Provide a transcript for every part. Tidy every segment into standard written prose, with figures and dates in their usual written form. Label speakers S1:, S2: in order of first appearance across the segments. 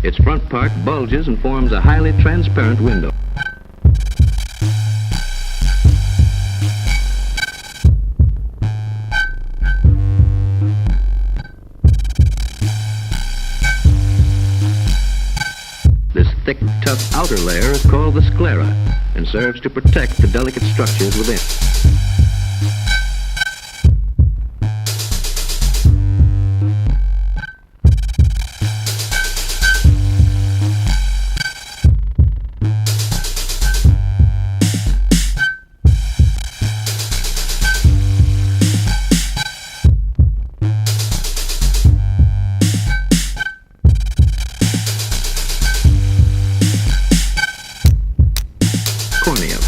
S1: Its front part bulges and forms a highly transparent window. This thick, tough outer layer is called the sclera and serves to protect the delicate structures within. Cornea.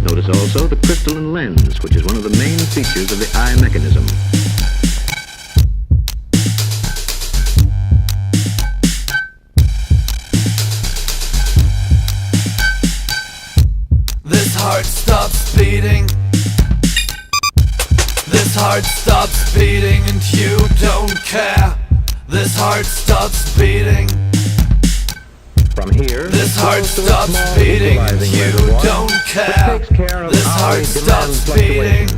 S1: Notice also the crystalline lens, which is one of the main features of the eye mechanism.
S2: This heart stops beating. This heart stops beating and you don't care. This heart stops beating.
S1: From here,
S2: this heart stops beating and you don't care. This heart stops beating.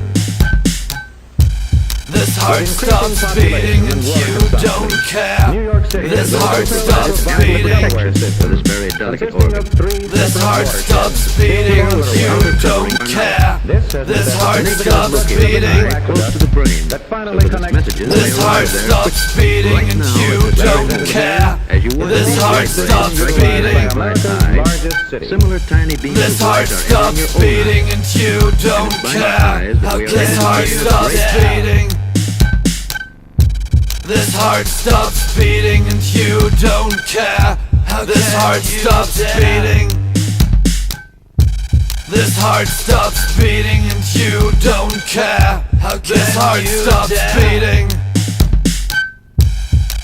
S2: This heart stops beating and you don't care. This heart stops beating.
S1: For this very delicate organ.
S2: This heart stops beating and you don't care. This heart stops beating.
S1: Close to the brain.
S2: This heart stops beating and you don't care. This heart stops beating.
S1: Similar tiny beams.
S2: This heart stops beating and you don't care. This heart stops beating. This heart stops beating and you don't care. This heart stops beating. This heart stops beating and you don't care. This heart stops beating.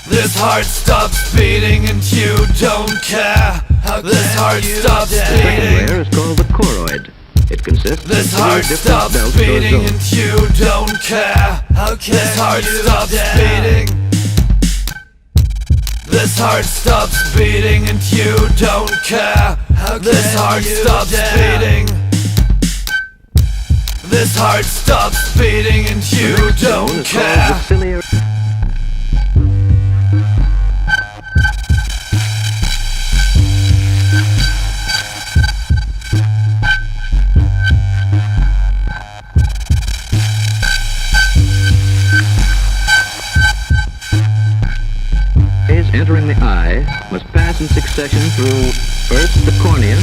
S2: This heart stops beating and you don't care. This heart stops beating.
S1: The second layer is called the choroid. It consists
S2: This
S1: of
S2: heart stops beating and you don't care. This heart stops beating. This heart stops beating and you don't care. This heart stops beating. This heart stops beating and you don't care.
S1: Entering the eye must pass in succession through first the cornea,